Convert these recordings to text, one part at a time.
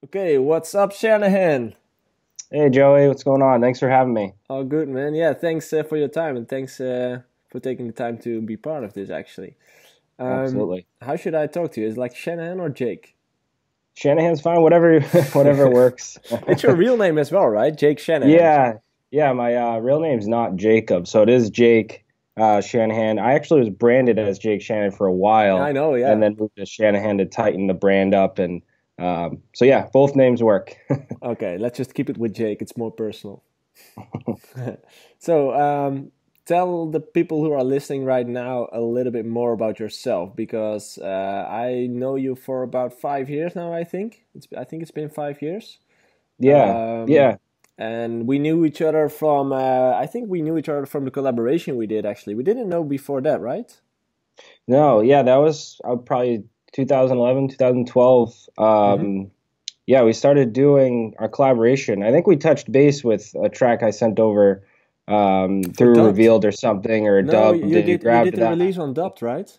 Okay, what's up, Shanahan? Hey Joey, what's going on? Thanks for having me. All good, man. Yeah, thanks for your time and thanks for taking the time to be part of this, actually. Absolutely. How should I talk to you? Is it like Shanahan or Jake? Shanahan's fine, whatever whatever works. It's your real name as well, right? Jake Shanahan. Yeah, yeah, my real name's not Jacob, so it is Jake Shanahan. I actually was branded as Jake Shanahan for a I while know, and yeah. then moved to Shanahan to tighten the brand up and so yeah, both names work. Okay, let's just keep it with Jake. It's more personal. So, tell the people who are listening right now a little bit more about yourself because I know you for about 5 years now. I think it's been 5 years. Yeah, Um, yeah. and we knew each other from I think we knew each other from the collaboration we did. Actually, we didn't know before that, right? No, yeah, that was probably 2011, 2012. Mm-hmm. Yeah, we started doing our collaboration. I think we touched base with a track I sent over For through dubbed. Revealed or something or No, dubbed, you and you did grabbed the that. release on dubbed, right?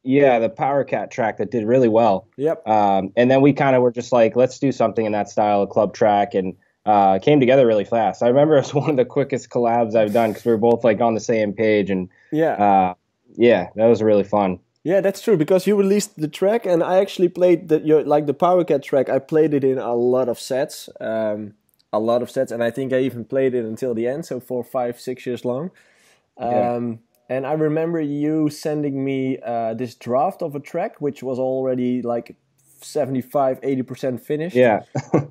Yeah, the Power Cat track that did really well. Yep. And then we kind of were just like, let's do something in that style, a club track, and it came together really fast. I remember it was one of the quickest collabs I've done because we were both like on the same page, and Yeah. uh, yeah, that was really fun. Yeah, that's true because you released the track and I actually played the Power Cat track. I played it in a lot of sets, and I think I even played it until the end, so for 5, 6 years long. Yeah, And I remember you sending me this draft of a track, which was already like 75, 80% finished. yeah.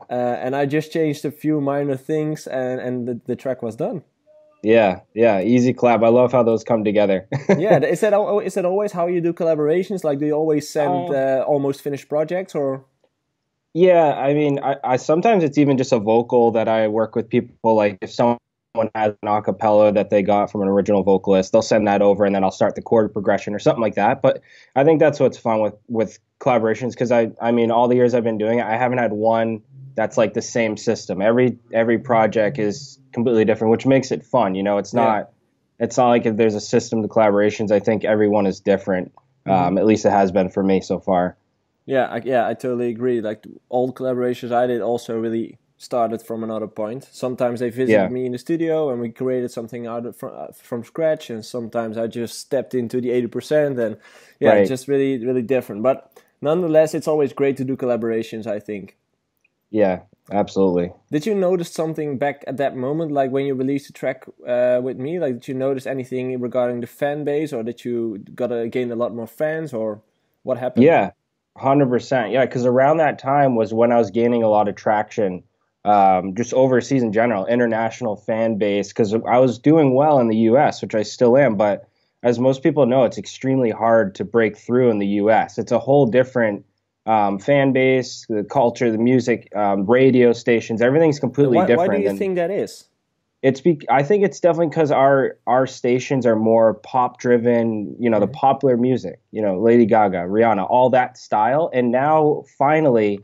And I just changed a few minor things, and the track was done. Yeah, yeah, easy collab. I love how those come together. Yeah, is that always how you do collaborations? Like, do you always send Uh, almost finished projects, or? yeah, I mean, I sometimes it's even just a vocal that I work with people. Like if someone has an acapella that they got from an original vocalist, they'll send that over, and then I'll start the chord progression or something like that. But I think that's what's fun with collaborations because I mean, all the years I've been doing it, I haven't had one that's like the same system. Every project is completely different, which makes it fun. You know, Yeah. it's not like if there's a system to collaborations. I think everyone is different. Hmm. At least it has been for me so far. Yeah, I totally agree. Like all the collaborations I did also really started from another point. Sometimes they visited Yeah, me in the studio and we created something from scratch, and sometimes I just stepped into the 80%, and yeah, it's right. just really really different. But nonetheless, it's always great to do collaborations, I think. Yeah, absolutely. Did you notice something back at that moment, like when you released the track with me? Like, did you notice anything regarding the fan base, or did you gotta gain a lot more fans, or what happened? Yeah, 100%. Yeah, because around that time was when I was gaining a lot of traction, just overseas in general, international fan base, because I was doing well in the US, which I still am. But as most people know, it's extremely hard to break through in the US. It's a whole different fan base, the culture, the music, radio stations, everything's And completely why do different you than think that is? I think it's definitely because our stations are more pop driven, you know, the Hmm. popular music, you know, Lady Gaga, Rihanna, all that style. And now finally,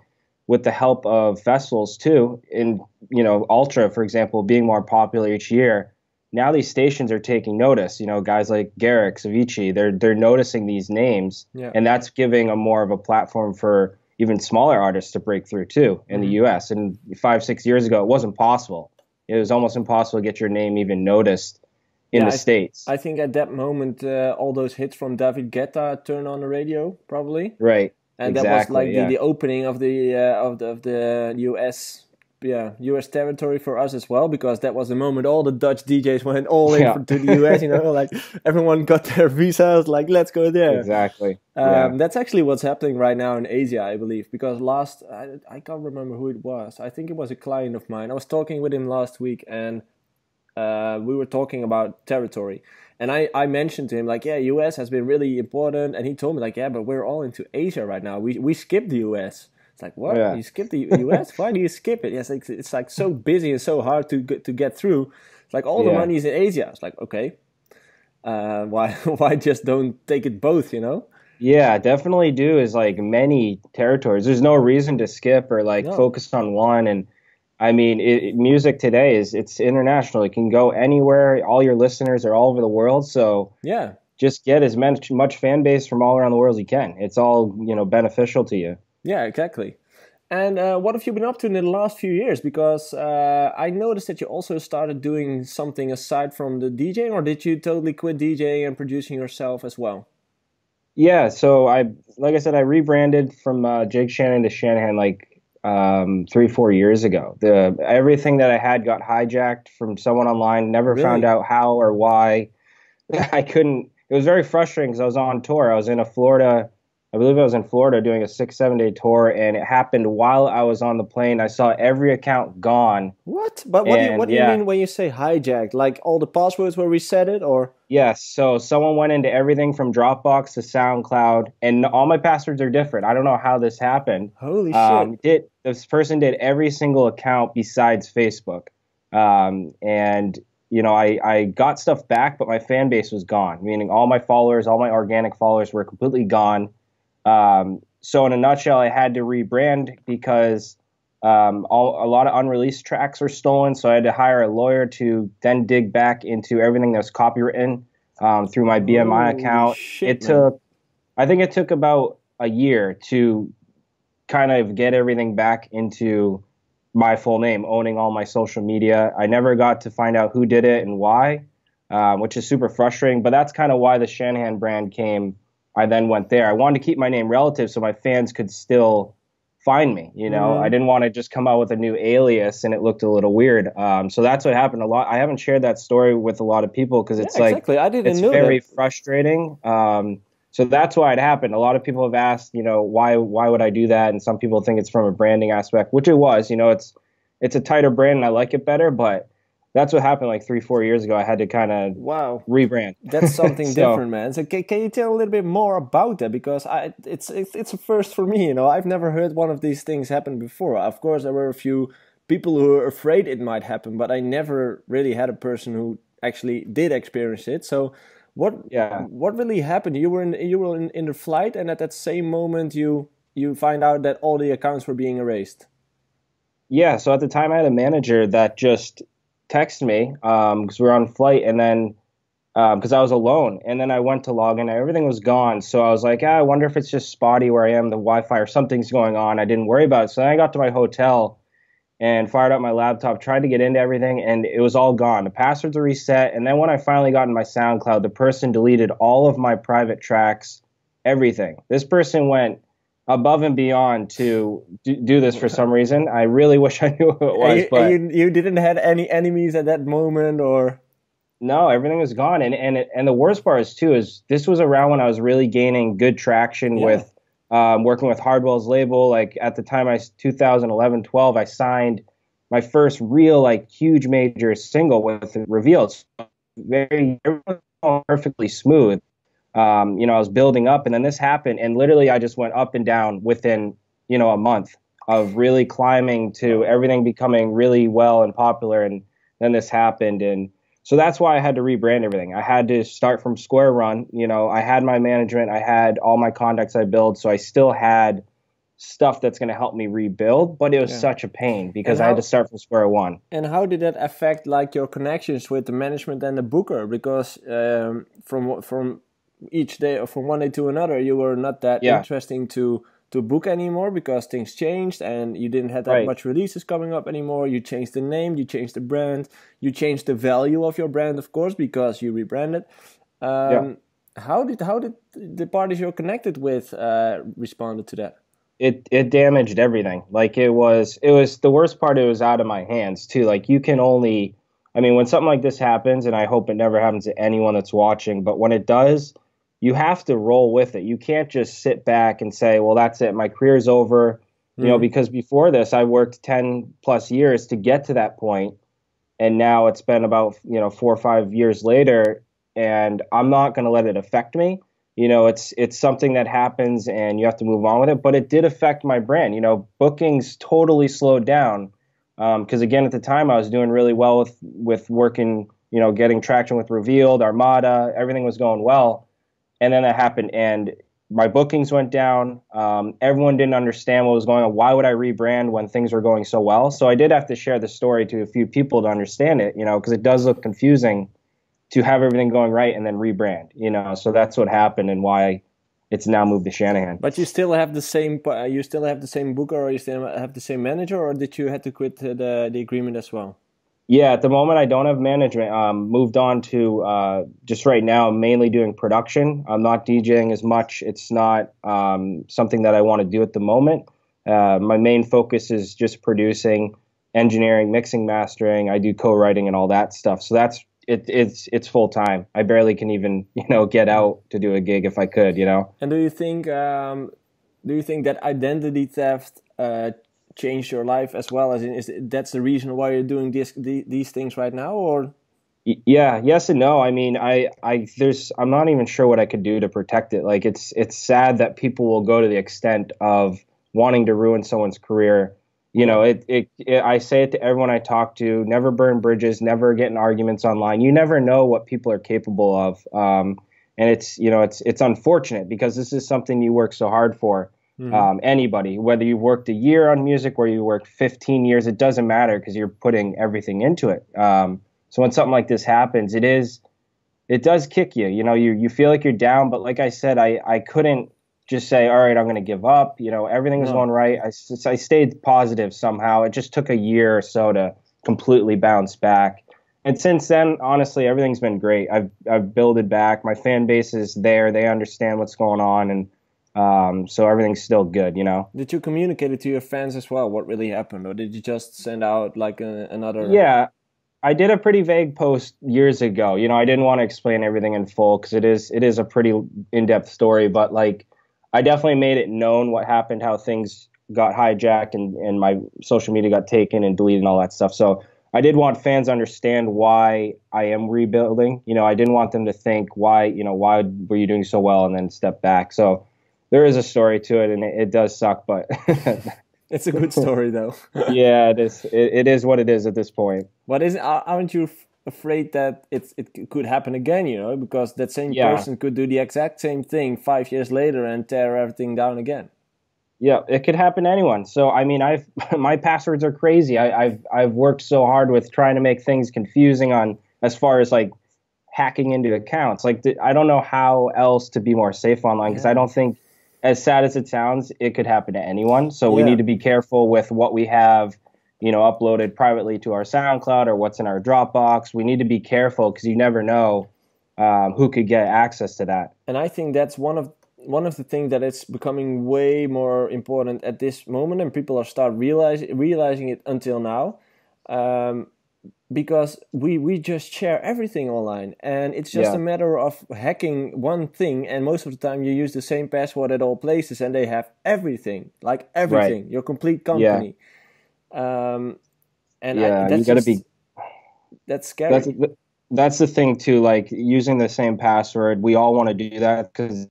with the help of festivals too, in you know, Ultra, for example, being more popular each year, now these stations are taking notice. You know, guys like Garrix, Avicii, they're noticing these names, Yeah. and that's giving a more of a platform for even smaller artists to break through too in the Hmm. US. And 5, 6 years ago, it wasn't possible. It was almost impossible to get your name even noticed in Yeah, the States. I think at that moment all those hits from David Guetta turned on the radio probably, Right. and that was like Exactly. the Yeah. opening of the US, yeah, US territory for us as well, because that was the moment all the Dutch DJs went all in Yeah. to the US. You know, like everyone got their visas, like let's go there. Exactly. Yeah. That's actually what's happening right now in Asia, I believe, because I can't remember who it was. I think it was a client of mine. I was talking with him last week, and we were talking about territory. And I mentioned to him, like, yeah, US has been really important. And he told me, like, yeah, but we're all into Asia right now. We skipped the US. It's like, what? Yeah. You skipped the US? Why do you skip it? Yes, it's like so busy and so hard to get through. It's like all the Yeah. money is in Asia. It's like, okay, why why just don't take it both, you know? Yeah, definitely do is like many territories. There's no reason to skip or like No. focus on one. And I mean, music today it's international. It can go anywhere. All your listeners are all over the world. So Yeah. just get as much fan base from all around the world as you can. It's all, you know, beneficial to you. Yeah, exactly. And what have you been up to in the last few years? Because I noticed that you also started doing something aside from the DJing, or did you totally quit DJing and producing yourself as well? Yeah, so like I said, I rebranded from Jake Shannon to Shanahan like 3, 4 years ago. The everything that I had got hijacked from someone online. Never found Really? out how or why. I couldn't. It was very frustrating because I was on tour. I was in a Florida, I believe I was in Florida doing a 6, 7 day tour, and it happened while I was on the plane. I saw every account gone, What? But what and do you yeah, mean when you say hijacked? Like all the passwords were reset it, or yes. So someone went into everything from Dropbox to SoundCloud, and all my passwords are different. I don't know how this happened. holy shit? Did this person did every single account besides Facebook, and I got stuff back, but my fan base was gone. Meaning all my followers, all my organic followers were completely gone. So in a nutshell, I had to rebrand because a lot of unreleased tracks were stolen. So I had to hire a lawyer to then dig back into everything that was copywritten through my BMI Holy account. shit, man! I think it took about a year to kind of get everything back into my full name, owning all my social media. I never got to find out who did it and why, which is super frustrating. But that's kind of why the Shanahan brand came. I then went there. I wanted to keep my name relative so my fans could still find me. I Hmm. didn't want to just come out with a new alias and it looked a little weird. So that's what happened a lot. I haven't shared that story with a lot of people because Yeah, it's like exactly. I didn't it's know very that. frustrating. So that's why it happened. A lot of people have asked, why would I do that? And some people think it's from a branding aspect, which it was. It's a tighter brand and I like it better. But that's what happened like 3, 4 years ago. I had to kind of Wow, rebrand. that's something So different, man. So can you tell a little bit more about that? Because it's a first for me. I've never heard one of these things happen before. Of course, there were a few people who were afraid it might happen, but I never really had a person who actually did experience it. So what yeah, what really happened? You were in the flight, and at that same moment, you find out that all the accounts were being erased. yeah. So at the time, I had a manager that just texted me because we were on flight, and then because I was alone. And then I went to log in, and everything was gone. So I was like, I wonder if it's just spotty where I am, the Wi-Fi or something's going on. I didn't worry about it. So then I got to my hotel and fired up my laptop, tried to get into everything, and it was all gone. The passwords were reset. And then when I finally got in my SoundCloud, the person deleted all of my private tracks, everything. This person went above and beyond to do this for some reason. I really wish I knew who it And was, you, and but you didn't have any enemies at that moment, or no, everything was gone, and the worst part is too is this was around when I was really gaining good traction yeah. with working with Hardwell's label. Like at the time, 2011, 12, I signed my first real like huge major single with Revealed. So everything was perfectly smooth. I was building up, and then this happened, and literally I just went up and down within a month of really climbing to Oh. everything becoming really well and popular, and then this happened, and so that's why I had to rebrand everything. I had to start from square one. I had my management, I had all my contacts I built, so I still had stuff that's going to help me rebuild, but it was Yeah. such a pain And because I had to how start from square one. and how did that affect like your connections with the management and the booker? Because from each day or from one day to another, you were not that Yeah, interesting to book anymore because things changed and you didn't have that right. much releases coming up anymore. You changed the name, you changed the brand, you changed the value of your brand, of course, because you rebranded. Yeah. How did the parties you're connected with responded to that? It damaged everything. Like it was the worst part. It was out of my hands too. Like you can only, I mean, when something like this happens, and I hope it never happens to anyone that's watching, but when it does, you have to roll with it. You can't just sit back and say, well, that's it. My career's over. Mm. Because before this, I worked 10 plus years to get to that point, and now it's been about 4 or 5 years later, and I'm not going to let it affect me. It's something that happens and you have to move on with it, but it did affect my brand. Bookings totally slowed down because again, at the time I was doing really well with working, getting traction with Revealed, Armada, everything was going well, and then that happened, and my bookings went down. Everyone didn't understand what was going on. Why would I rebrand when things were going so well? So I did have to share the story to a few people to understand it, because it does look confusing to have everything going right and then rebrand. So that's what happened and why it's now moved to Shanahan. But you still have the same. You still have the same booker, or you still have the same manager, or did you have to quit the agreement as well? Yeah, at the moment I don't have management. Moved on to just right now, mainly doing production. I'm not DJing as much. It's not something that I want to do at the moment. My main focus is just producing, engineering, mixing, mastering. I do co-writing and all that stuff. So that's it's full time. I barely can even get out to do a gig if I could. And do you think that identity theft changed your life as well? As in, that's the reason why you're doing these things right now, or? Yeah, yes and no. I mean, I'm not even sure what I could do to protect it. Like it's sad that people will go to the extent of wanting to ruin someone's career. I say it to everyone I talk to: never burn bridges, never get in arguments online. You never know what people are capable of. And it's unfortunate because this is something you work so hard for. Anybody, whether you worked a year on music or you worked 15 years, it doesn't matter because you're putting everything into it. So when something like this happens, it does kick you. You feel like you're down, but like I said, I couldn't just say, all right, I'm going to give up. Everything was going right. I stayed positive somehow. It just took a year or so to completely bounce back. And since then, honestly, everything's been great. I've builded back. My fan base is there. They understand what's going on, and so everything's still good. Did you communicate it to your fans as well? What really happened, or did you just send out like another? Yeah, I did a pretty vague post years ago. I didn't want to explain everything in full because it is a pretty in-depth story. But like, I definitely made it known what happened, how things got hijacked, and my social media got taken and deleted and all that stuff. So I did want fans to understand why I am rebuilding. I didn't want them to think why were you doing so well and then step back. So there is a story to it, and it does suck, but it's a good story though. Yeah, it is. It is what it is at this point. But aren't you afraid that it could happen again? Because that same person could do the exact same thing 5 years later and tear everything down again. Yeah, it could happen to anyone. So I mean, my passwords are crazy. I've worked so hard with trying to make things confusing on as far as like hacking into accounts. Like I don't know how else to be more safe online because I don't think, as sad as it sounds, it could happen to anyone. So we need to be careful with what we have, uploaded privately to our SoundCloud or what's in our Dropbox. We need to be careful because you never know who could get access to that. And I think that's one of the things that it's becoming way more important at this moment, and people are start realizing it until now, because we just share everything online, and it's just a matter of hacking one thing, and most of the time you use the same password at all places, and they have everything, your complete company. And you got to be. That's scary. That's the thing too. Like using the same password, we all want to do that because.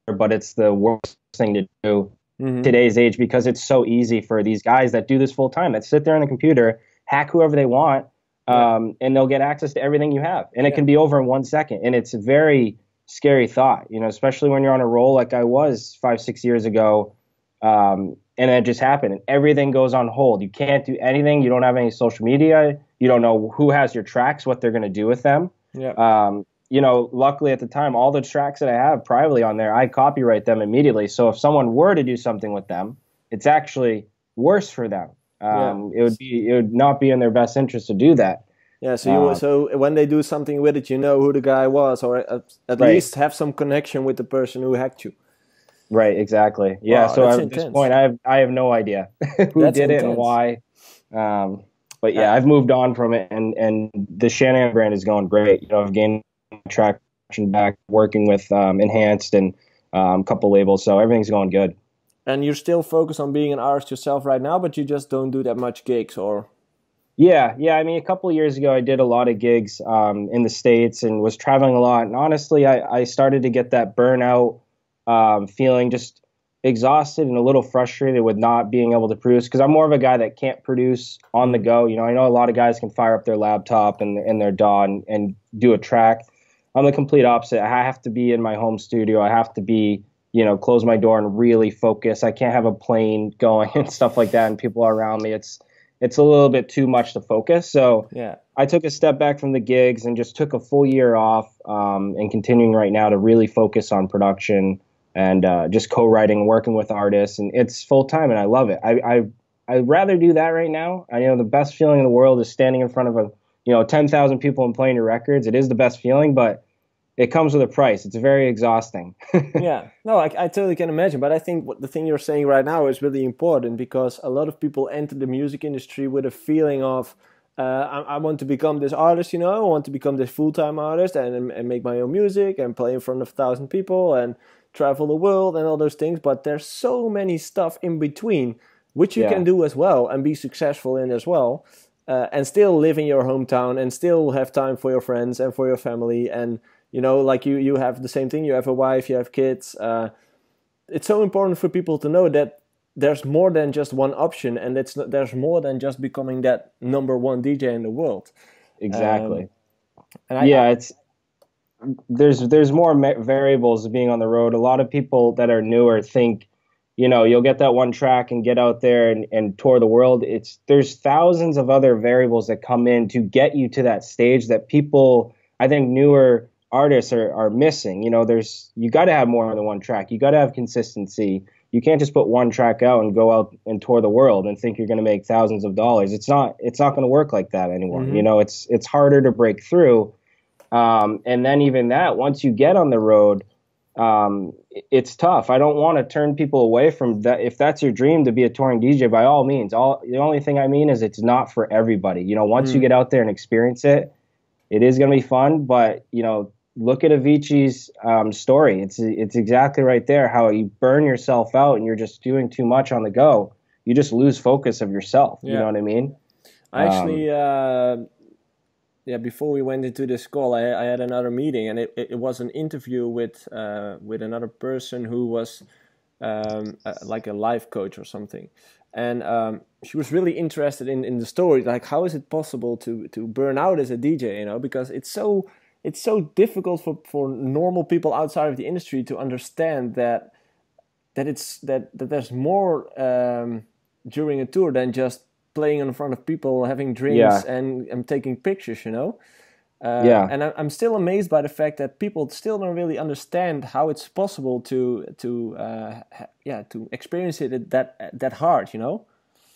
But it's the worst thing to do today's age because it's so easy for these guys that do this full time, that sit there on the computer, hack whoever they want, and they'll get access to everything you have. And it can be over in 1 second. And it's a very scary thought, especially when you're on a roll like I was 5-6 years ago. And it just happened and everything goes on hold. You can't do anything. You don't have any social media. You don't know who has your tracks, what they're going to do with them. Luckily at the time, all the tracks that I have privately on there, I copyright them immediately. So if someone were to do something with them, it's actually worse for them. It would not be in their best interest to do that. Yeah. So when they do something with it, who the guy was, or at least have some connection with the person who hacked you. Right. Exactly. Yeah. Wow, so at this point, I have no idea who did it and why. But yeah, I've moved on from it, and the Shanahan brand is going great. I've gained traction back, working with Enhanced and a couple labels, so everything's going good. And you're still focused on being an artist yourself right now, but you just don't do that much gigs, or? Yeah. I mean, a couple of years ago, I did a lot of gigs in the States and was traveling a lot. And honestly, I started to get that burnout feeling, just exhausted and a little frustrated with not being able to produce, because I'm more of a guy that can't produce on the go. I know a lot of guys can fire up their laptop and their DAW and do a track. I'm the complete opposite. I have to be in my home studio. I have to be, close my door and really focus. I can't have a plane going and stuff like that and people are around me. it's a little bit too much to focus. So Yeah. I took a step back from the gigs and just took a full year off, and continuing right now to really focus on production and just co-writing, working with artists, and it's full time and I love it. I'd rather do that right now. I know the best feeling in the world is standing in front of 10,000 people and playing your records. It is the best feeling, but it comes with a price. It's very exhausting. Yeah, no, I totally can imagine. But I think what the thing you're saying right now is really important because a lot of people enter the music industry with a feeling of, I want to become this artist, I want to become this full-time artist and make my own music and play in front of 1,000 people and travel the world and all those things. But there's so many stuff in between, which you Yeah. can do as well and be successful in as well. And still live in your hometown and still have time for your friends and for your family and like you have the same thing. You have a wife, you have kids. It's so important for people to know that there's more than just one option, and there's more than just becoming that number one DJ in the world. Exactly. And Yeah, it's there's more variables of being on the road. A lot of people that are newer think, you'll get that one track and get out there and tour the world. There's thousands of other variables that come in to get you to that stage that people, I think newer artists are missing. You got to have more than one track. You got to have consistency. You can't just put one track out and go out and tour the world and think you're going to make thousands of dollars. It's not going to work like that anymore. It's harder to break through. And then even that, once you get on the road, it's tough. I don't want to turn people away from that. If that's your dream to be a touring DJ, by all means. The only thing I mean is it's not for everybody. Once you get out there and experience it, it is going to be fun. But look at Avicii's story. It's exactly right there. How you burn yourself out and you're just doing too much on the go. You just lose focus of yourself. Yeah. You know what I mean? I actually, before we went into this call, I had another meeting, and it was an interview with another person who was like a life coach or something. And she was really interested in the story, like how is it possible to burn out as a DJ, because it's so difficult for normal people outside of the industry to understand that there's more during a tour than just playing in front of people, having drinks and taking pictures, And I'm still amazed by the fact that people still don't really understand how it's possible to experience it that hard,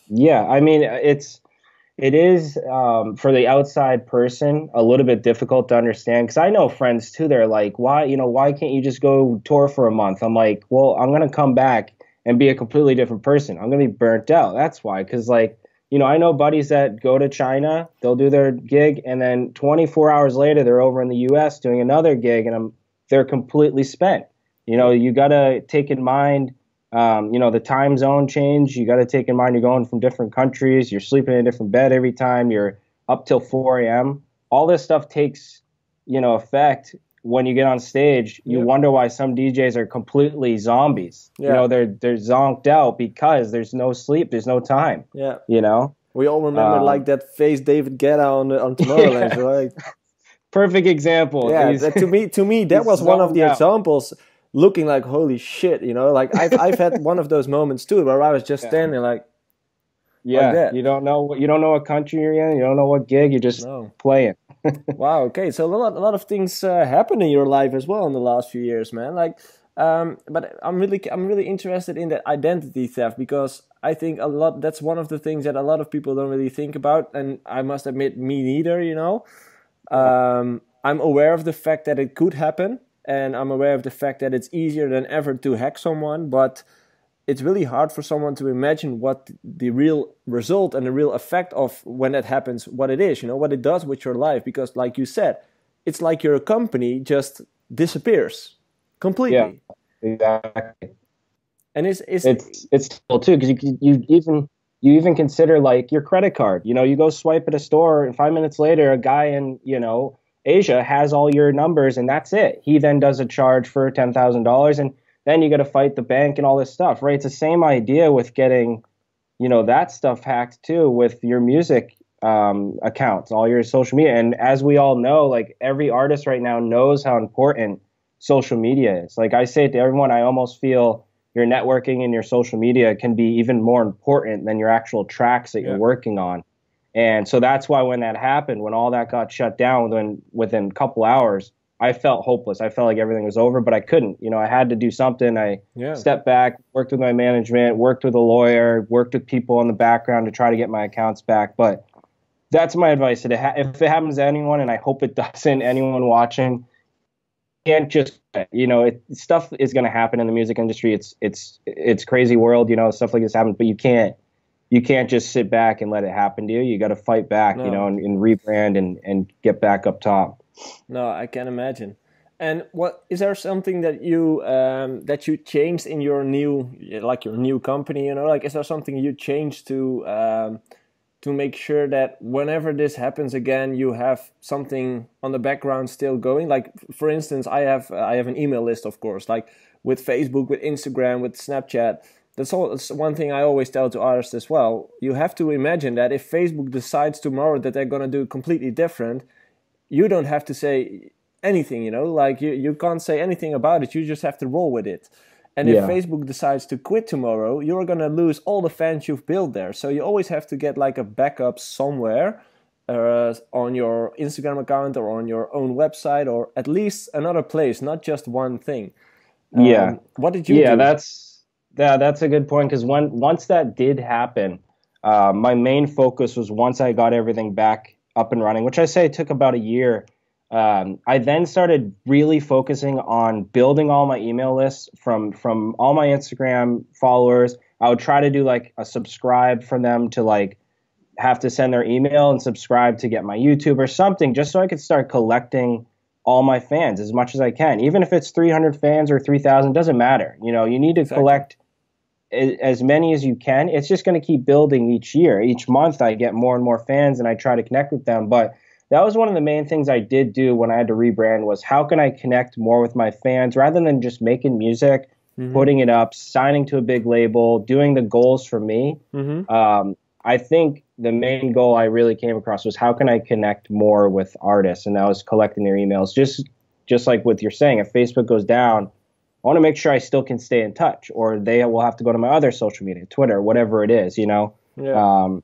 Yeah, I mean, it is for the outside person a little bit difficult to understand, because I know friends too. They're like, why can't you just go tour for a month? I'm like, well, I'm gonna come back and be a completely different person. I'm gonna be burnt out. That's why, because I know buddies that go to China, they'll do their gig, and then 24 hours later, they're over in the U.S. doing another gig, and they're completely spent. You got to take in mind, the time zone change. You got to take in mind you're going from different countries. You're sleeping in a different bed every time. You're up till 4 a.m. All this stuff takes, effect when you get on stage. You wonder why some DJs are completely zombies. Yeah. They're zonked out because there's no sleep, there's no time. Yeah. We all remember like that face David Guetta on Tomorrowland, right? Perfect example. Yeah, to me that was one of the examples, looking like holy shit, Like I've had one of those moments too, where I was just standing like that. You don't know what country you're in. You don't know what gig. You're just playing. Wow. Okay. So a lot of things happened in your life as well in the last few years, man. But I'm really interested in that identity theft, because I think that's one of the things that a lot of people don't really think about, and I must admit, me neither. I'm aware of the fact that it could happen, and I'm aware of the fact that it's easier than ever to hack someone, but it's really hard for someone to imagine what the real result and the real effect of when that happens, what it is, what it does with your life. Because like you said, it's like your company just disappears completely. Yeah, exactly. And it's terrible too, because you even consider like your credit card. You go swipe at a store, and 5 minutes later, a guy in Asia has all your numbers, and that's it. He then does a charge for $10,000, and then you got to fight the bank and all this stuff, right? It's the same idea with getting, that stuff hacked too, with your music accounts, all your social media. And as we all know, like every artist right now knows how important social media is. Like I say to everyone, I almost feel your networking and your social media can be even more important than your actual tracks that you're Yeah. working on. And so that's why when that happened, when all that got shut down within a couple hours, I felt hopeless. I felt like everything was over, but I couldn't. I had to do something. I Yeah. stepped back, worked with my management, worked with a lawyer, worked with people in the background to try to get my accounts back. But that's my advice. If it happens to anyone, and I hope it doesn't, anyone watching, can't just stuff is going to happen in the music industry. It's crazy world. Stuff like this happens, but you can't just sit back and let it happen to you. You got to fight back, No. and rebrand and get back up top. No, I can imagine. And what is there something that you changed in your new company? Like is there something you changed to make sure that whenever this happens again, you have something on the background still going? Like for instance, I have an email list, of course, like with Facebook, with Instagram, with Snapchat. That's one thing I always tell to artists as well. You have to imagine that if Facebook decides tomorrow that they're gonna do completely different, you don't have to say anything, like you can't say anything about it. You just have to roll with it. And if Yeah. Facebook decides to quit tomorrow, you're going to lose all the fans you've built there. So you always have to get like a backup somewhere on your Instagram account or on your own website or at least another place, not just one thing. Yeah. What did you Yeah, do? that's a good point, because once that did happen, my main focus was, once I got everything back up and running, which I say took about a year. I then started really focusing on building all my email lists from all my Instagram followers. I would try to do like a subscribe for them to like have to send their email and subscribe to get my YouTube or something, just so I could start collecting all my fans as much as I can. Even if it's 300 fans or 3,000, doesn't matter. You need to Exactly. collect as many as you can. It's just going to keep building each year. Each month I get more and more fans and I try to connect with them. But that was one of the main things I did do when I had to rebrand, was how can I connect more with my fans rather than just making music, putting it up, signing to a big label, doing the goals for me. I think the main goal I really came across was how can I connect more with artists, and that was collecting their emails. Just like what you're saying, if Facebook goes down, I want to make sure I still can stay in touch, or they will have to go to my other social media, Twitter, whatever it is, Yeah.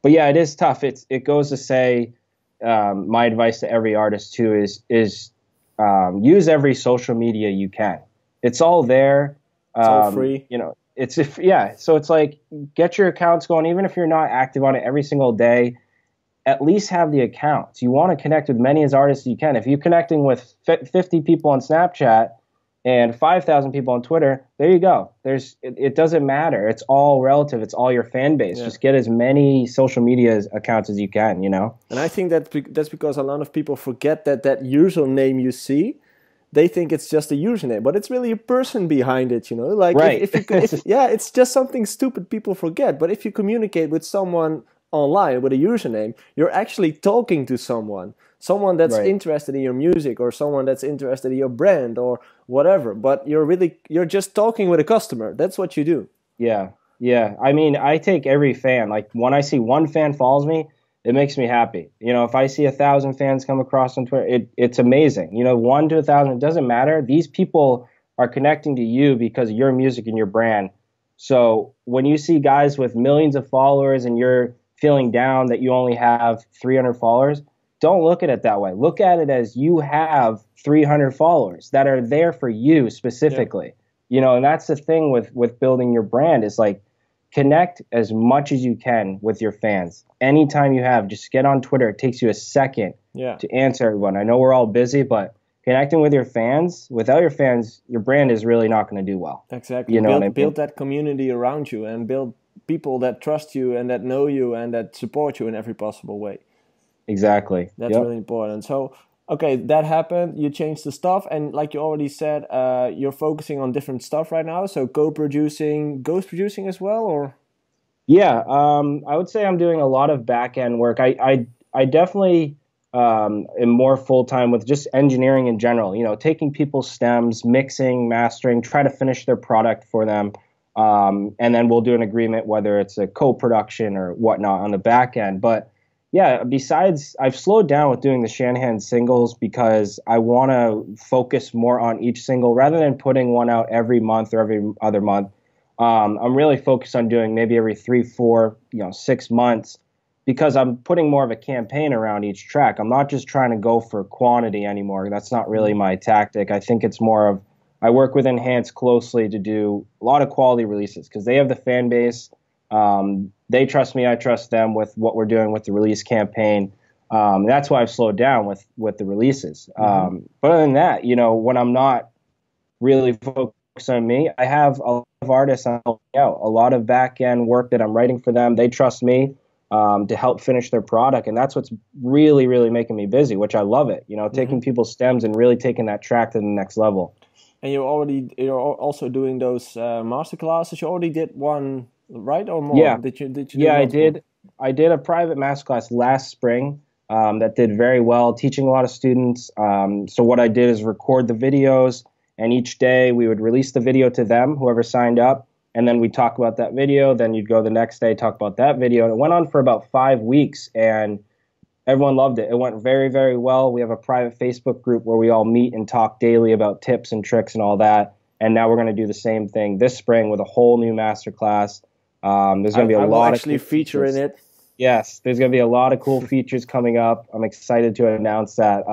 But yeah, it is tough. It goes to say, my advice to every artist too is use every social media you can. It's all there. It's all free. So it's like, get your accounts going, even if you're not active on it every single day. At least have the accounts. You want to connect with many as artists as you can. If you're connecting with 50 people on Snapchat and 5,000 people on Twitter, there you go. It doesn't matter. It's all relative. It's all your fan base. Yeah. Just get as many social media accounts as you can, And I think that's because a lot of people forget that username you see, they think it's just a username, but it's really a person behind it, Like Right. it's just something stupid people forget. But if you communicate with someone online with a username, you're actually talking to someone that's Right. interested in your music, or someone that's interested in your brand or whatever. But you're just talking with a customer. That's what you do. Yeah. Yeah. I mean, I take every fan. Like when I see one fan follows me, it makes me happy. If I see 1,000 fans come across on Twitter, it's amazing. 1 to 1,000, it doesn't matter. These people are connecting to you because of your music and your brand. So when you see guys with millions of followers and you're feeling down that you only have 300 followers, don't look at it that way. Look at it as you have 300 followers that are there for you specifically. And that's the thing with building your brand, is like, connect as much as you can with your fans. Anytime you have, just get on Twitter. It takes you a second to answer everyone. I know we're all busy, but connecting with your fans, without your fans, your brand is really not going to do well. Exactly. What I mean? Build that community around you, and build people that trust you and that know you and that support you in every possible way. Exactly. That's really important. So, okay, that happened. You changed the stuff, and like you already said, you're focusing on different stuff right now. So, co-producing, ghost producing as well, or? Yeah, I would say I'm doing a lot of back-end work. I definitely am more full-time with just engineering in general. Taking people's stems, mixing, mastering, try to finish their product for them, and then we'll do an agreement whether it's a co-production or whatnot on the back end. But Yeah, besides, I've slowed down with doing the Shanahan singles because I want to focus more on each single rather than putting one out every month or every other month. I'm really focused on doing maybe every 3, 4, 6 months because I'm putting more of a campaign around each track. I'm not just trying to go for quantity anymore. That's not really my tactic. I think it's more of I work with Enhance closely to do a lot of quality releases because they have the fan base. They trust me, I trust them with what we're doing with the release campaign. That's why I've slowed down with the releases. But other than that, when I'm not really focused on me, I have a lot of artists I'm helping out, a lot of back end work that I'm writing for them. They trust me to help finish their product, and that's what's really, really making me busy, which I love it. Taking people's stems and really taking that track to the next level. And you're also doing those master classes. You already did one, right, or more? Yeah, Did you do yeah, I multiple? did. I did a private masterclass last spring that did very well, teaching a lot of students. So what I did is record the videos, and each day we would release the video to them, whoever signed up, and then we'd talk about that video. Then you'd go the next day, talk about that video, and it went on for about 5 weeks, and everyone loved it. It went very, very well. We have a private Facebook group where we all meet and talk daily about tips and tricks and all that. And now we're going to do the same thing this spring with a whole new masterclass. There's going to be a I will lot actually of cool feature features. in it. Yes, there's going to be a lot of cool features coming up. I'm excited to announce that.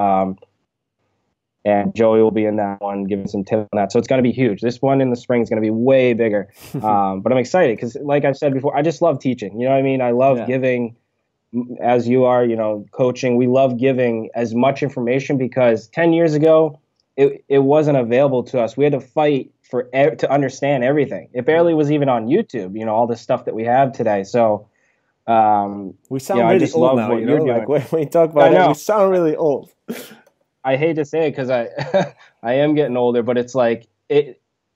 And Joey will be in that one, giving some tips on that. So it's going to be huge. This one in the spring is going to be way bigger. But I'm excited because, like I've said before, I just love teaching. You know what I mean? I love giving, as you are, coaching. We love giving as much information because 10 years ago, it wasn't available to us. We had to fight to understand everything. It barely was even on YouTube, all the stuff that we have today. So, we sound I really just old love now, what you're doing. like when we talk about it, we sound really old. I hate to say it because I am getting older, but it's like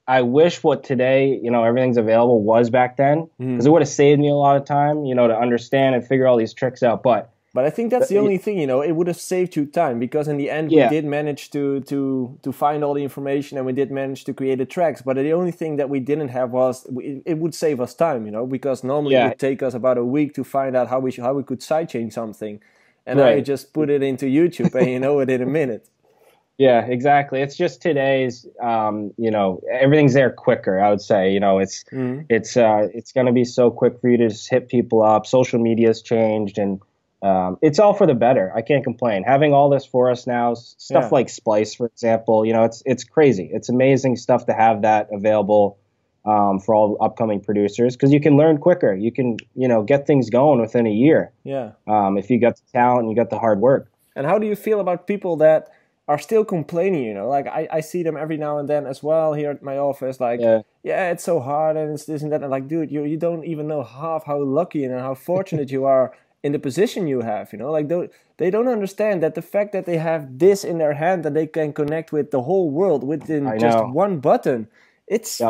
I wish what today, everything's available was back then because it would have saved me a lot of time, to understand and figure all these tricks out. But I think that's the only thing, it would have saved you time because in the end we did manage to find all the information and we did manage to create the tracks. But the only thing that we didn't have was it would save us time, because normally it would take us about a week to find out how we could sidechain something. And now you just put it into YouTube and you know it in a minute. Yeah, exactly. It's just today's, everything's there quicker. I would say, it's going to be so quick for you to just hit people up. Social media's changed, and it's all for the better. I can't complain. Having all this for us now, stuff like Splice, for example, it's crazy. It's amazing stuff to have that available for all upcoming producers because you can learn quicker. You can, get things going within a year. Yeah. If you got the talent and you got the hard work. And how do you feel about people that are still complaining, like I see them every now and then as well here at my office, like, it's so hard and it's this and that. And like, dude, you don't even know half how lucky and how fortunate you are in the position you have, like they don't understand that the fact that they have this in their hand that they can connect with the whole world within just one button. It's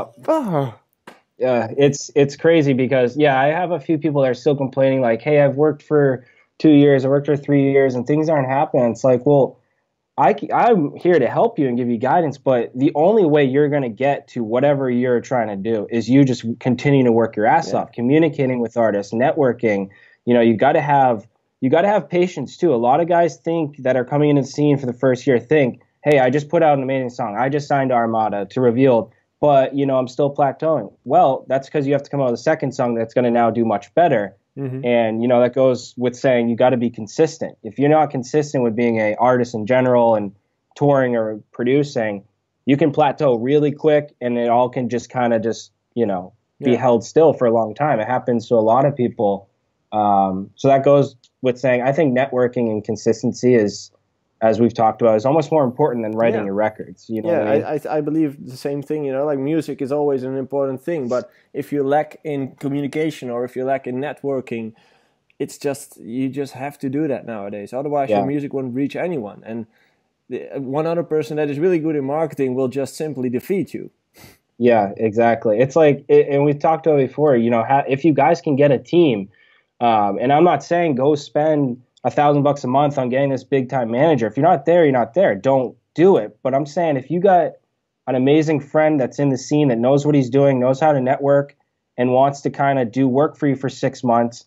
it's crazy because I have a few people that are still complaining like, hey, I've worked for 2 years, I worked for 3 years and things aren't happening. It's like, well, I'm here to help you and give you guidance, but the only way you're going to get to whatever you're trying to do is you just continue to work your ass off, communicating with artists, networking. You got to have patience too. A lot of guys that are coming into the scene for the first year think, hey, I just put out an amazing song. I just signed to Armada, to Revealed, but I'm still plateauing. Well, that's because you have to come out with a second song that's going to now do much better. And, that goes with saying you got to be consistent. If you're not consistent with being an artist in general and touring or producing, you can plateau really quick and it all can just kind of be held still for a long time. It happens to a lot of people. So that goes with saying I think networking and consistency is, as we've talked about, is almost more important than writing your records. I believe the same thing. Like music is always an important thing, but if you lack in communication or if you lack in networking, it's you just have to do that nowadays. Otherwise, your music won't reach anyone. And one other person that is really good in marketing will just simply defeat you. Yeah, exactly. It's like, and we've talked about it before. If you guys can get a team, and I'm not saying go spend $1,000 a month on getting this big time manager. If you're not there, you're not there. Don't do it. But I'm saying if you got an amazing friend that's in the scene that knows what he's doing, knows how to network, and wants to kind of do work for you for 6 months,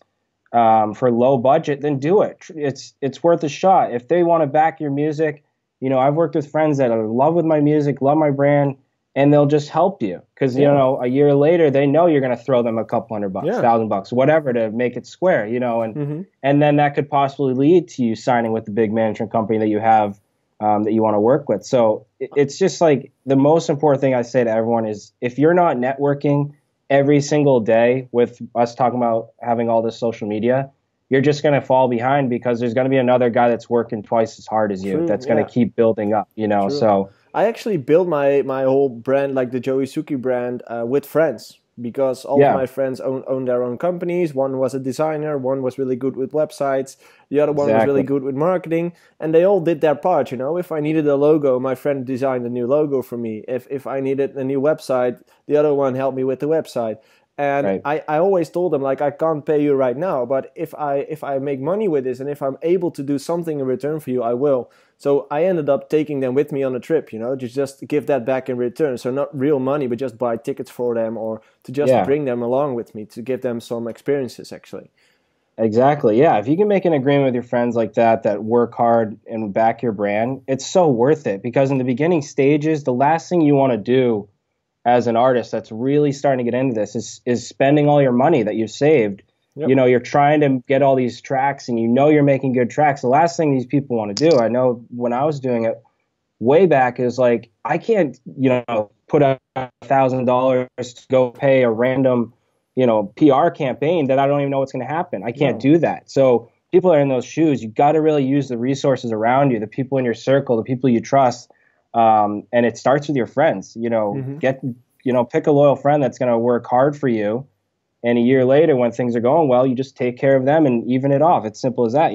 for low budget, then do it. It's worth a shot. If they want to back your music, I've worked with friends that are in love with my music, love my brand, and they'll just help you because Yeah. a year later they know you're going to throw them a couple $100, Yeah. $1,000, whatever to make it square, and and then that could possibly lead to you signing with the big management company that you have that you want to work with. So it's just like the most important thing I say to everyone is if you're not networking every single day with us talking about having all this social media, you're just going to fall behind because there's going to be another guy that's working twice as hard as you True, that's yeah. going to keep building up, True. So I actually built my whole brand, like the JoeySuki brand, with friends because all of my friends own their own companies. One was a designer, one was really good with websites, the other one was really good with marketing, and they all did their part. If I needed a logo, my friend designed a new logo for me. If I needed a new website, the other one helped me with the website. And I always told them, like, I can't pay you right now, but if I make money with this and if I'm able to do something in return for you, I will. So I ended up taking them with me on a trip, to just give that back in return. So not real money, but just buy tickets for them or to just bring them along with me to give them some experiences, actually. Exactly. Yeah. If you can make an agreement with your friends like that work hard and back your brand, it's so worth it because in the beginning stages, the last thing you want to do as an artist that's really starting to get into this is spending all your money that you've saved. Yep. You're trying to get all these tracks and you're making good tracks. The last thing these people want to do, I know when I was doing it way back, is like, I can't, put up $1,000 to go pay a random, PR campaign that I don't even know what's going to happen. I can't do that. So people are in those shoes. You got to really use the resources around you, the people in your circle, the people you trust. And it starts with your friends, pick a loyal friend that's going to work hard for you. And a year later, when things are going well, you just take care of them and even it off. It's simple as that,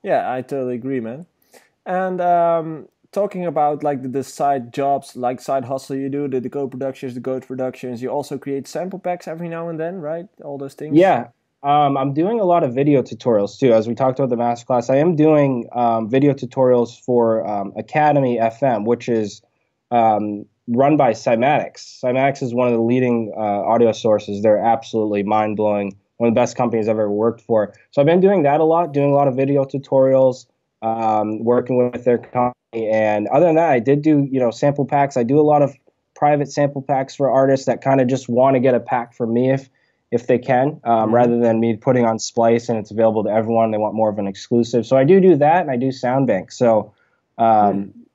Yeah, I totally agree, man. And talking about like the side jobs, like side hustle you do, the co-productions, the ghost productions, you also create sample packs every now and then, right? All those things. Yeah. I'm doing a lot of video tutorials too. As we talked about the masterclass, I am doing video tutorials for Academy FM, which is run by Cymatics. Cymatics is one of the leading audio sources. They're absolutely mind-blowing, one of the best companies I've ever worked for. So I've been doing that a lot, doing a lot of video tutorials, working with their company. And other than that, I did do, sample packs. I do a lot of private sample packs for artists that kind of just want to get a pack from me if they can, rather than me putting on Splice and it's available to everyone. They want more of an exclusive. So I do that, and I do Soundbank. So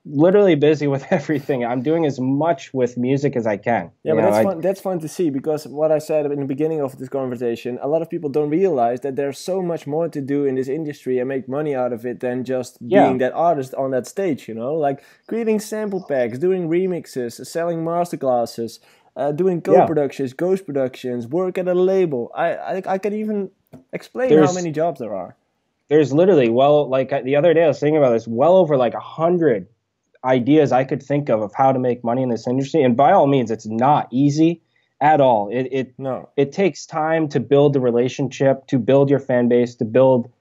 literally busy with everything. I'm doing as much with music as I can. Yeah, but that's fun to see because what I said in the beginning of this conversation, a lot of people don't realize that there's so much more to do in this industry and make money out of it than just being that artist on that stage, like creating sample packs, doing remixes, selling masterclasses, doing co-productions, ghost productions, work at a label. I can even explain how many jobs there are. There's literally, the other day I was thinking about this, well over like 100 ideas I could think of how to make money in this industry. And by all means, it's not easy at all. It takes time to build the relationship, to build your fan base, to build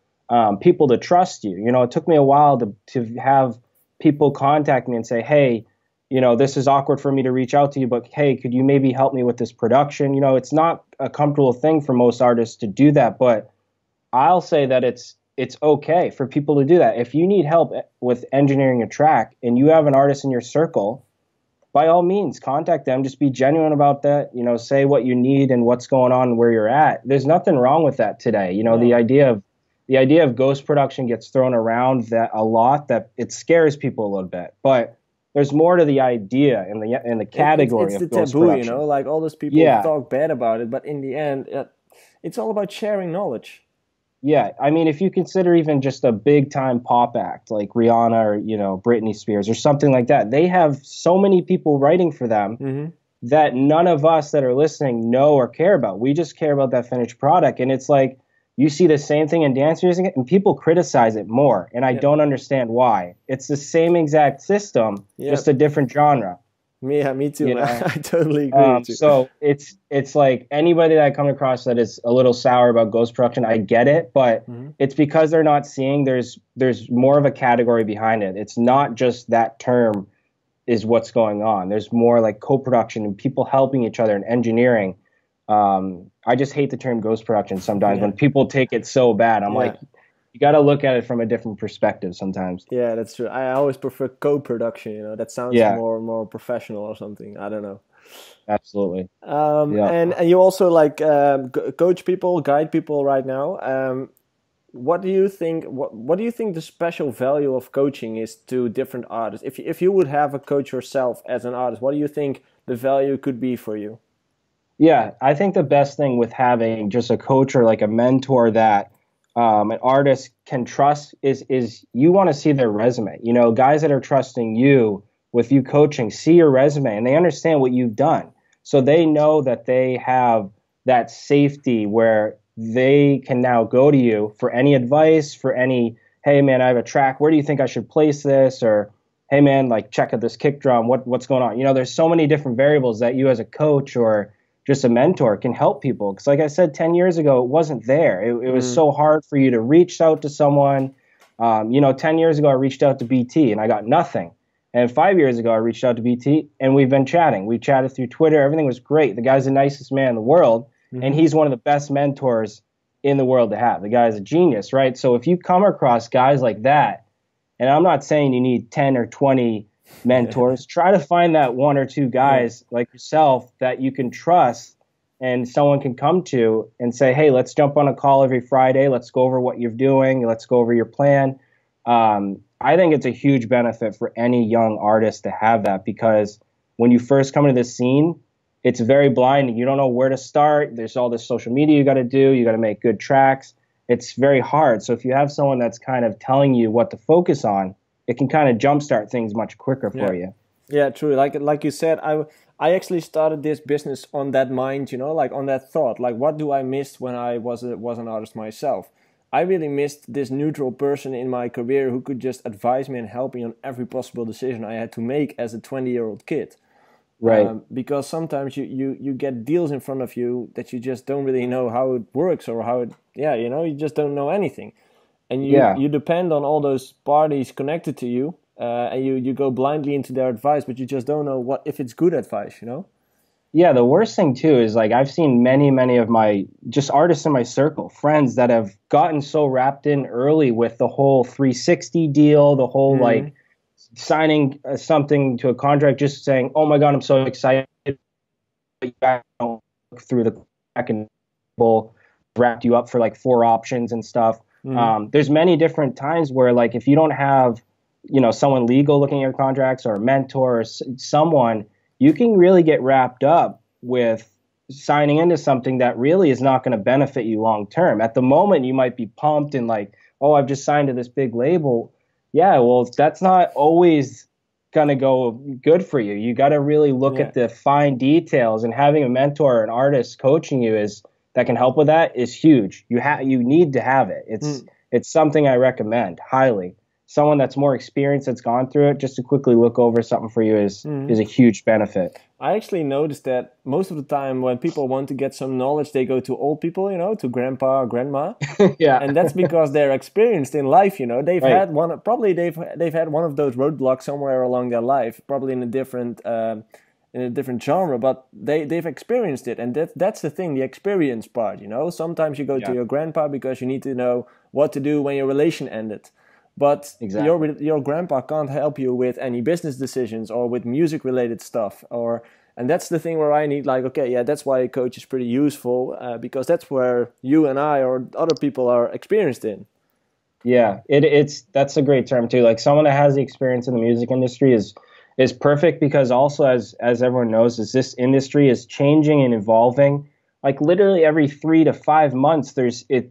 people to trust you. It took me a while to have people contact me and say, hey, this is awkward for me to reach out to you, but hey, could you maybe help me with this production? It's not a comfortable thing for most artists to do that, but I'll say that it's okay for people to do that. If you need help with engineering a track and you have an artist in your circle, by all means, contact them. Just be genuine about that. Say what you need and what's going on and where you're at. There's nothing wrong with that today. The idea of ghost production gets thrown around that a lot, that it scares people a little bit. But there's more to the idea in the category it's of the ghost taboo, production. like all those people talk bad about it, but in the end, it's all about sharing knowledge. Yeah, I mean, if you consider even just a big-time pop act like Rihanna or, Britney Spears or something like that, they have so many people writing for them that none of us that are listening know or care about. We just care about that finished product. And it's like you see the same thing in dance music and people criticize it more. And I don't understand why. It's the same exact system, just a different genre. Yeah, me too. I totally agree with you. So it's like anybody that I come across that is a little sour about ghost production, I get it, but it's because they're not seeing there's more of a category behind it. It's not just that term is what's going on. There's more like co-production and people helping each other and engineering. I just hate the term ghost production sometimes Yeah, when people take it so bad. I'm yeah, like, you got to look at it from a different perspective sometimes. yeah. That's true. I always prefer co-production. That sounds Yeah, more professional or something. I don't know. absolutely. Yeah. And you also like coach people, guide people right now. What do you think? What do you think the special value of coaching is to different artists? If you would have a coach yourself as an artist, what do you think the value could be for you? Yeah, I think the best thing with having just a coach or like a mentor that an artist can trust is you want to see their resume. You know, guys that are trusting you with you coaching see your resume and they understand what you've done. So they know that they have that safety where they can now go to you for any advice, for any, hey man, I have a track. Where do you think I should place this? Or hey man, like check out this kick drum. What's going on? You know, there's so many different variables that you as a coach or just a mentor can help people. Because, like I said, 10 years ago, it wasn't there. It was Mm, so hard for you to reach out to someone. 10 years ago, I reached out to BT and I got nothing. And 5 years ago, I reached out to BT and we've been chatting. We chatted through Twitter. Everything was great. The guy's the nicest man in the world. And mm-hmm. he's one of the best mentors in the world to have. The guy's a genius, right? So if you come across guys like that, and I'm not saying you need 10 or 20 mentors. Try to find that one or two Yeah. guys like yourself that you can trust and someone can come to and say, hey, let's jump on a call every Friday. Let's go over what you're doing. Let's go over your plan. I think it's a huge benefit for any young artist to have that because when you first come into this scene, it's very blinding. You don't know where to start. There's all this social media you got to do. You got to make good tracks. It's very hard. So if you have someone that's kind of telling you what to focus on, it can kind of jumpstart things much quicker Yeah. for you. Yeah, true. Like you said, I actually started this business on that mind, like on that thought. Like, what do I miss when I was an artist myself? I really missed this neutral person in my career who could just advise me and help me on every possible decision I had to make as a 20-year-old kid. Right. Because sometimes you get deals in front of you that you just don't really know how it works or how it, yeah, you just don't know anything. And Yeah. you depend on all those parties connected to you, and you go blindly into their advice, but you just don't know what if it's good advice. Yeah. The worst thing too is like I've seen many of my just artists in my circle, friends that have gotten so wrapped in early with the whole 360 deal, the whole Mm, like signing something to a contract, just saying, "Oh my God, I'm so excited." You guys don't look through the back and wrapped you up for like four options and stuff. mm, There's many different times where like if you don't have someone legal looking at your contracts or a mentor or someone, you can really get wrapped up with signing into something that really is not going to benefit you long term. At the moment, you might be pumped and like, oh, I've just signed to this big label. Yeah, well, that's not always going to go good for you. You got to really look yeah. at the fine details, and having a mentor or an artist coaching you is that can help with that is huge. You need to have it. Mm, It's something I recommend highly. Someone that's more experienced that's gone through it, just to quickly look over something for you mm. is a huge benefit. I actually noticed that most of the time when people want to get some knowledge, they go to old people, to grandpa or grandma, Yeah. and that's because they're experienced in life. They've Right. had one, probably they've had one of those roadblocks somewhere along their life, probably in a different genre, but they've experienced it, and that's the thing, the experience part. Sometimes you go to Yeah. your grandpa because you need to know what to do when your relation ended, but Exactly. your grandpa can't help you with any business decisions or with music related stuff. And that's the thing where I need, like, okay, yeah, that's why a coach is pretty useful, because that's where you and I or other people are experienced in. Yeah, it's that's a great term too. Like someone that has the experience in the music industry is perfect because also as everyone knows, is this industry is changing and evolving. Like literally every 3 to 5 months,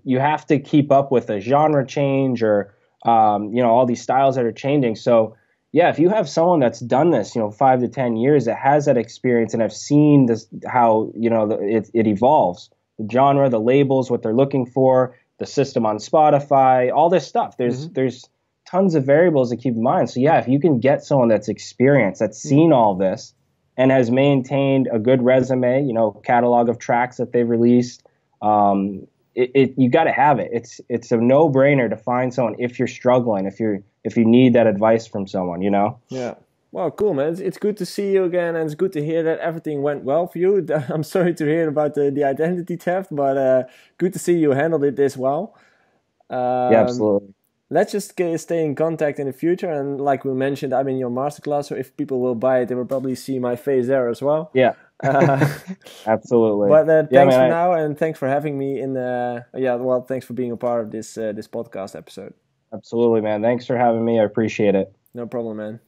you have to keep up with a genre change or all these styles that are changing. So yeah, if you have someone that's done this, 5 to 10 years, that has that experience and have seen this how it evolves, the genre, the labels, what they're looking for, the system on Spotify, all this stuff. There's Hmm. there's tons of variables to keep in mind. So yeah, if you can get someone that's experienced, that's seen all this, and has maintained a good resume, catalog of tracks that they've released, you got to have it. It's a no brainer to find someone if you're struggling, if you need that advice from someone. Yeah. Well, cool, man. It's good to see you again, and it's good to hear that everything went well for you. I'm sorry to hear about the identity theft, but good to see you handled it this well. Yeah, Um, absolutely. let's just stay in contact in the future. And like we mentioned, I'm in your masterclass, so if people will buy it, they will probably see my face there as well. Yeah, Uh, absolutely. but Yeah, thanks man. for now, and thanks for having me in. Yeah, well, thanks for being a part of this podcast episode. Absolutely, man. Thanks for having me. I appreciate it. No problem, man.